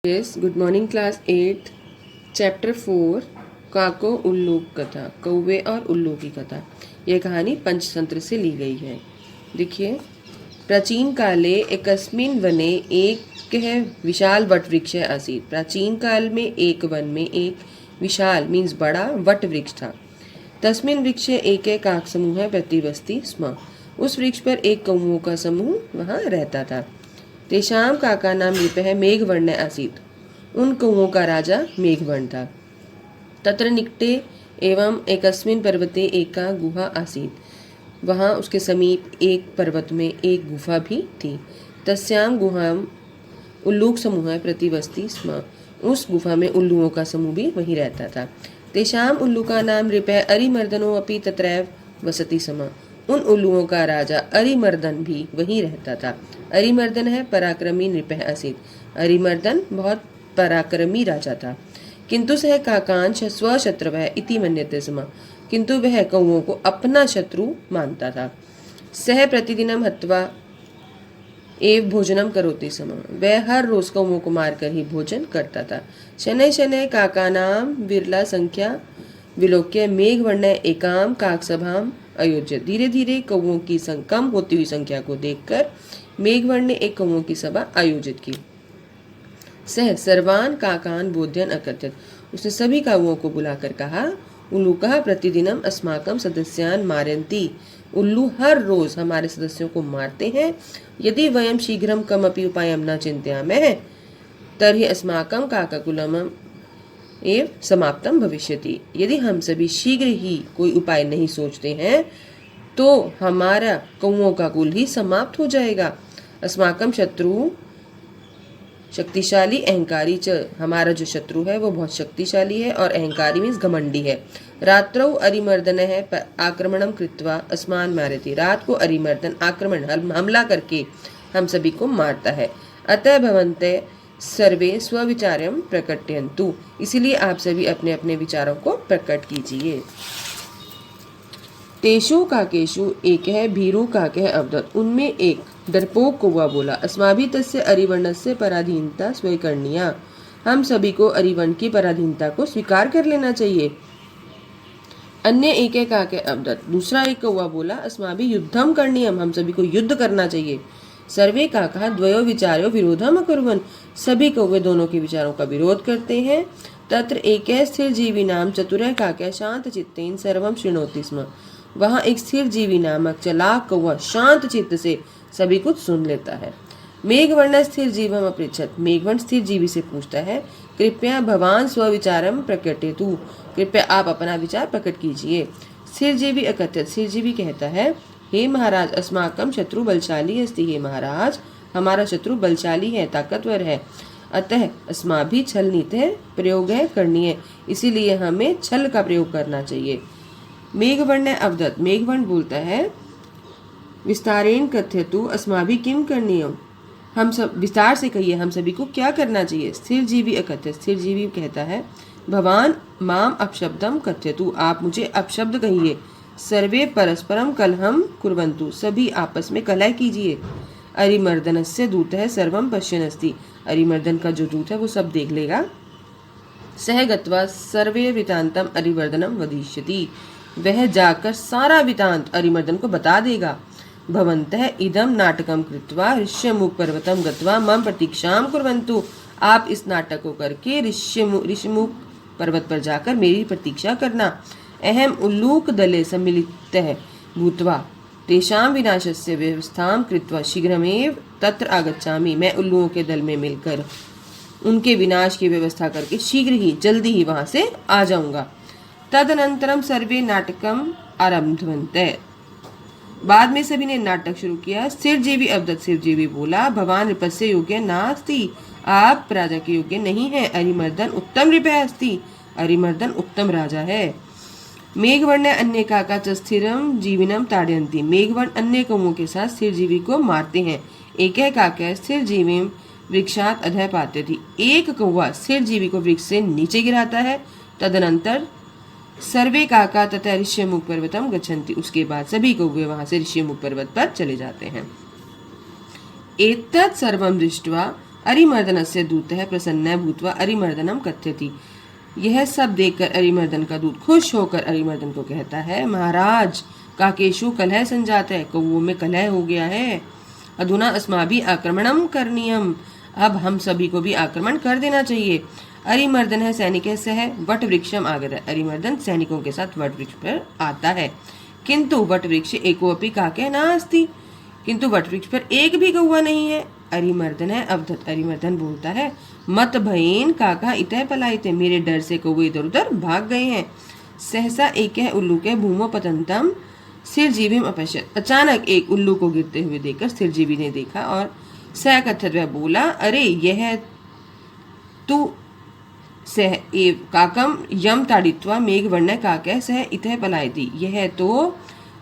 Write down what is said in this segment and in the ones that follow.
Yes, good morning class 8 chapter 4 काको उल्लू कथा, कौवे और उल्लू की कथा। यह कहानी पंचतंत्र से ली गई है। देखिए, प्राचीन काले एकस्मिन् वने एक विशाल वट वृक्ष आसीत्। प्राचीन काल में एक वन में एक विशाल मीन्स बड़ा वट वृक्ष था। तस्मिन् वृक्षे एक काक समूह प्रतिवसति स्म। उस वृक्ष पर एक कौवों का समूह वहाँ रहता था। तेषां काका नाम नृपः मेघवर्ण आसीत्। उन कौवों का राजा मेघवर्ण था। तत्र निकटे एवं एकस्मिन् पर्वते एका गुहा आसीत्। वहाँ उसके समीप एक पर्वत में एक गुफा भी थी। तस्यां गुहां उल्लूक समूह प्रतिवसति स्म। उस गुफा में उल्लुओं का समूह भी वहीं रहता था। तेषां उल्लूका नाम नृपः अरिमर्दनो अपि तत्रैव वसति स्म। उन उल्लुओं का राजा अरिमर्दन भी वहीं रहता था। अरिमर्दन है पराक्रमी नृपः आसीत्। अरिमर्दन बहुत पराक्रमी राजा था। किंतु सह काकांश स्वशत्रवः इति मन्यते स्म। किंतु वह कौवों को अपना शत्रु मानता था। सह प्रतिदिनं हत्वा एव भोजनम करोति स्म। वह हर रोज कौवों को मारकर ही भोजन करता था। शनैः शनैः काकानां विरला संख्या विलोक्य मेघवर्ण एकाम काकसभाम अयोज्य। धीरे धीरे कौवों की कम होती हुई संख्या को देखकर मेघवर्ण ने एक कौवों की सभा आयोजित की। सह सर्वान काकान बोध्यन अकथयत्। उसने सभी कौवों को बुलाकर कहा, उल्लू कहा प्रतिदिनम अस्माकं सदस्यान मारयन्ति। उल्लू हर रोज हमारे सदस्यों को मारते हैं। यदि वयं शीघ्रं कमपि उपायं न चिन्तयामः तर्हि अस्माकं काकाकुलम एव समाप्तम भविष्यति। यदि हम सभी शीघ्र ही कोई उपाय नहीं सोचते हैं तो हमारा कौवों का कुल ही समाप्त हो जाएगा। अस्माकं शत्रु शक्तिशाली अहंकारी च। हमारा जो शत्रु है वो बहुत शक्तिशाली है और अहंकारी मीन्स घमंडी है। रात्रौ अरिमर्दन है आक्रमणम कृत्वा अस्मान मारयति। रात को अरिमर्दन आक्रमण हमला करके हम सभी को मारता है। अतः भवन्ते सर्वे स्वविचार्यं प्रकटयन्तु। इसीलिए आप सभी अपने अपने विचारों को प्रकट कीजिए। तेषु काकेषु एकः भीरु काकः अवदत्। उनमें एक डरपोक कौवा बोला, अस्माभिः तस्य अरिवर्णस्य पराधीनता स्वीकरणीया। हम सभी को अरिवर्ण की पराधीनता को स्वीकार कर लेना चाहिए। अन्य एक काके अवदत्। दूसरा एक कौवा बोला, अस्माभिः युद्धम करणीयम। हम सभी को युद्ध करना चाहिए। सर्वे काका द्वयो विचार्यो विरोधम अकुर्वन्। सभी कौवे दोनों के विचारों का विरोध करते हैं। तत्र एकः स्थिर जीवी नाम चतुरः काकः शांत चित्तेन सर्वं शृणोति स्म। वहाँ एक स्थिर जीवी नामक चालाक कौवा शांत चित्त से सभी कुछ सुन लेता है। मेघवर्ण स्थिर जीवम अपृच्छत्। मेघवर्ण स्थिर जीवी से पूछता है, कृपया भवान स्वविचारम प्रकटयतु। कृपया आप अपना विचार प्रकट कीजिए। स्थिर जीवी अकथयत्। स्थिर जीवी कहता है, हे महाराज अस्माकं शत्रु बलशाली अस्ति। हे महाराज हमारा शत्रु बलशाली है, ताकतवर है। अतः अस्माभिः छल नीतः प्रयोगः करणीय। इसीलिए हमें छल का प्रयोग करना चाहिए। मेघवर्ण अवदत्। मेघवर्ण बोलता है, विस्तारेण कथयतु अस्माभिः किं करणीयम्। हम सब विस्तार से कहिए हम सभी को क्या करना चाहिए। स्थिर जीवी अकथयत्। स्थिर जीवी कहता है, भवान माम अपशब्दम कथयतु। आप मुझे अपशब्द कहिए। सर्वे परस्परम कलहम कुर्वन्तु। सभी आपस में कलह कीजिए। अरिमर्दनस्य दूतः सर्वं पश्यन् अस्ति। अरिमर्दन का जो दूत है वो सब देख लेगा। सह गत्वा सर्वे वृतांतम अरिमर्दनम वदिष्यति। वह जाकर सारा वृतांत अरिमर्दन को बता देगा। भवन्तः इदं नाटकं कृत्वा ऋष्यमुख पर्वतं गत्वा मम प्रतीक्षां कुर्वन्तु। आप इस नाटक को करके ऋष्यमुख पर्वत पर जाकर मेरी प्रतीक्षा करना। अहम उल्लूक दले सम्मिलितः भूत्वा तेषां विनाशस्य व्यवस्थां कृत्वा शीघ्रमेव तत्र आगच्छामि। मैं उल्लुओं के दल में मिलकर उनके विनाश की व्यवस्था करके शीघ्र ही जल्दी ही वहां से आ जाऊंगा। तदनंतरम सर्वे नाटकम आरब्धवन्तः। बाद में सभी ने नाटक शुरू किया। स्थिर जीवी अवदत्। स्थिर जीवी बोला, भवान नृपस्य योग्य नास्ति। आप राजा के योग्य नहीं है। अरिमर्दन उत्तम नृपः अस्ति। अरिमर्दन उत्तम राजा है। मेघवर्ण अन्य काका च स्थिरम जीविनम ताड़यन्ति। मेघवर्ण अन्य कौवों के साथ स्थिर जीवी को मारते हैं। एकः काकः स्थिर जीवीं वृक्षात् अधः पातयति। एक कौवा स्थिर जीवी को वृक्ष से नीचे गिराता है। तदनंतर सर्वे काका तथा ऋष्यमुख पर्वतम गच्छन्ति। उसके बाद सभी कौवे वहां से ऋष्यमुख पर्वत पर चले जाते हैं। एतत् सर्वं दृष्ट्वा अरिमर्दनस्य दूतः प्रसन्नः भूत्वा अरिमर्दनम कथयति। यह सब देखकर अरिमर्दन का दूत खुश होकर अरिमर्दन को कहता है, महाराज काकेशु कलह संजातः, कौओं में कलह हो गया है। अधुना अस्माभिः आक्रमणम करणीयम, अब हम सभी को भी आक्रमण कर देना चाहिए। अरिमर्दनः सैनिकैः सह वट वृक्षम आगतः, अरिमर्दन सैनिकों के साथ वट वृक्ष पर आता है। किंतु वट वृक्ष एकोऽपि काकः नास्ति, किंतु वट वृक्ष पर एक भी कौवा नहीं है। अरिमर्दन है अवधत, अरिमर्दन बोलता है, मत भयेन काका इतः पलायते, मेरे डर से कौवे इधर उधर भाग गए हैं। सहसा एकः उल्लूकः भूमौ पतन्तं स्थिरजीविम अपश्यत्, अचानक एक उल्लू को गिरते हुए देखकर स्थिरजीवी ने देखा और स कथयत्, वह बोला, अरे यह तू सह एव काकम यम ताड़ित्वा मेघवर्ण काकः सह इतः पलायति, यह तो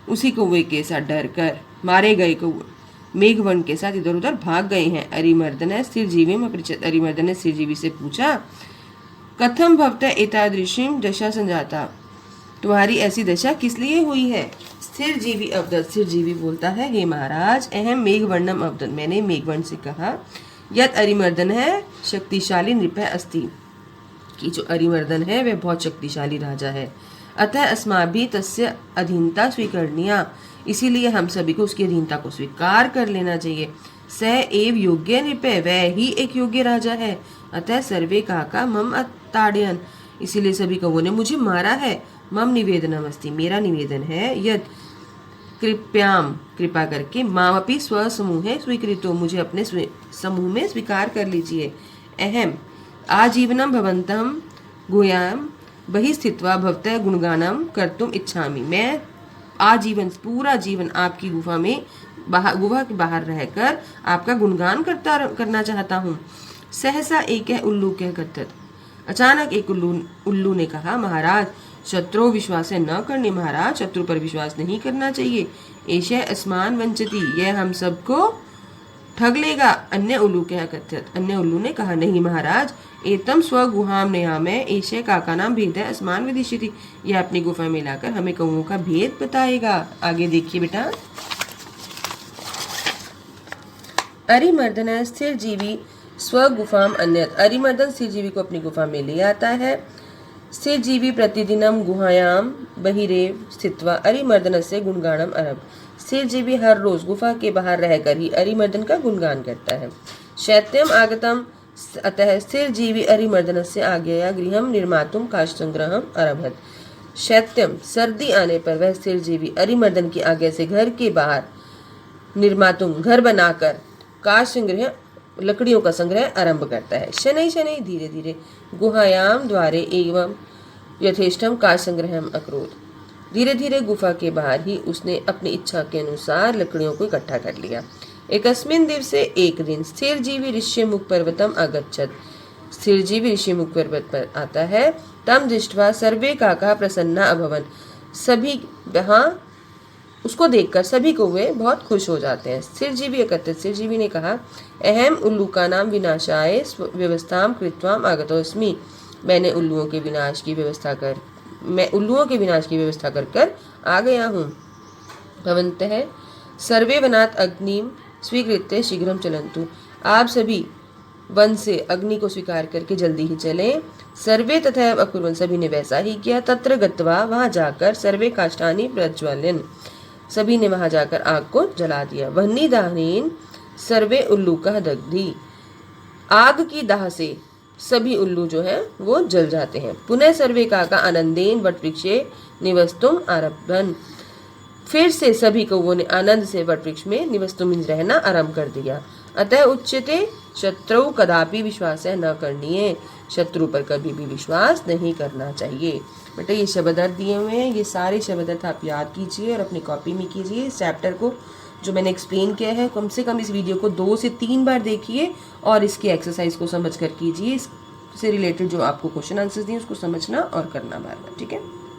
उसी कौवे के साथ डर कर मारे गए कौवे मेघवर्ण के साथ इधर उधर भाग गए हैं। अरिमर्दन है स्थिरजीवी में अपरिचित, अरिमर्दन ने स्थिरजीवी से पूछा, कथम भवतः एतादृशीं दशा संजाता, तुम्हारी ऐसी दशा किस लिए हुई है। स्थिरजीवी अवदत, स्थिरजीवी बोलता है, हे महाराज अहम मेघवर्णम अवदत, मैंने मेघवर्ण से कहा, यद अरिमर्दन है शक्तिशाली नृपः अस्ति, कि जो अरिमर्दन है वह बहुत शक्तिशाली राजा है। अतः अस्माभिः तस्य अधीनता स्वीकरणीया, इसीलिए हम सभी को उसकी अधीनता को स्वीकार कर लेना चाहिए। स एव योग्य नृपः, वह ही एक योग्य राजा है। अतः सर्वे काका मम अताड़यन्, इसीलिए सभी कौवों ने मुझे मारा है। मम निवेदनम अस्ति, मेरा निवेदन है, यद कृपयाम, कृपा करके, मामपि स्वसमूहे स्वीकृतो, मुझे अपने समूह में स्वीकार कर लीजिए। अहम आजीवनम भवन्तम गुह्याम बहि स्थित्वा भवतः गुणगानम कर्तुम इच्छामि, मैं आजीवन पूरा जीवन आपकी गुफा में गुफा के बाहर रहकर आपका गुणगान करना चाहता हूँ। सहसा एक उल्लू कह कथत, अचानक एक उल्लू ने कहा, महाराज शत्रु विश्वास न करने, महाराज शत्रु पर विश्वास नहीं करना चाहिए। एषः अस्मान वंचति, यह हम सबको ठग लेगा। अन्य उल्लू कह कथत, अन्य उल्लू ने कहा, नहीं महाराज, एतम स्वगुहाम नयामः एषः काकानां भेदः अस्मान विदिष्यति, यह अपनी गुफा में लाकर हमें कौवों का भेद बताएगा। आगे देखिए बेटा। अरिमर्दन स्थिरजीवी स्वगुफाम अन्यत, अरिमर्दन स्थिरजीवी को अपनी गुफा में ले आता है। स्थिरजीवी प्रतिदिनम गुहायाम बहिरेव स्थित्वा अरिमर्दनस्य गुणगानम आरभ, स्थिरजीवी हर रोज गुफा के बाहर रहकर ही अरिमर्दन का गुणगान करता है। शैत्यम आगतम, अतः स्थिरजीवी अरिमर्दनस्य आज्ञया गृहं निर्मातुम काष्ठसंग्रहम आरभत, शैत्यम सर्दी आने पर वह स्थिरजीवी अरिमर्दन की आज्ञा से घर के बाहर निर्मातुम घर बनाकर काष्ठ संग्रह लकड़ियों का संग्रह आरंभ करता है। शनै शनै धीरे धीरे गुहायाम द्वारे एवं यथेष्टम काष्ठ संग्रहम अकरोत्, धीरे धीरे गुफा के बाहर ही उसने अपनी इच्छा के अनुसार लकड़ियों को इकट्ठा कर लिया। एकस्मिन् दिवसे, एक दिन, स्थिरजीवी ऋष्यमुख पर्वतम आगच्छत्, स्थिरजीवी ऋष्यमुख पर्वत पर आता है। तम दृष्ट्वा सर्वे काका प्रसन्ना अभवन्, सभी वहाँ उसको देखकर सभी कौवे बहुत खुश हो जाते हैं। स्थिरजीवी एकत्रित, स्थिरजीवी ने कहा, अहम उल्लूकानां विनाशाय व्यवस्थां कृत्वाम आगतोऽस्मि, मैंने उल्लुओं के विनाश की व्यवस्था कर आ गया हूँ। भवन्तः सर्वे वनात् अग्निं स्वीकृत्य शीघ्रं चलन्तु, आप सभी वन से अग्नि को स्वीकार करके जल्दी ही चलें। सर्वे तथैव अकुर्वन्, सभी ने वैसा ही किया। तत्र गत्वा, वहाँ जाकर, सर्वे काष्ठानि प्रज्वलन्, सभी ने वहाँ जाकर आग को जला दिया। वह्नि दाहेन सर्वे उल्लूकः दग्धि, आग की दाह से सभी उल्लू जो है वो जल जाते हैं। पुनः सर्वे काका आनंदेन वटवृक्षे निवस्तुम आरभन्, फिर से सभी कौवों ने आनंद से वटवृक्ष में निवस्तुम रहना आरंभ कर दिया। अतः उच्यते शत्रु कदापि विश्वास न करणीय, शत्रु पर कभी भी विश्वास नहीं करना चाहिए। बेटा ये शब्द अर्थ दिए हुए हैं, ये सारे शब्द अर्थ आप याद कीजिए और अपनी कॉपी में कीजिए। इस चैप्टर को जो मैंने एक्सप्लेन किया है, कम से कम इस वीडियो को 2 से 3 बार देखिए और इसकी एक्सरसाइज को समझ कर कीजिए। इससे रिलेटेड जो आपको क्वेश्चन आंसर्स दिए उसको समझना और करना बार बार, ठीक है।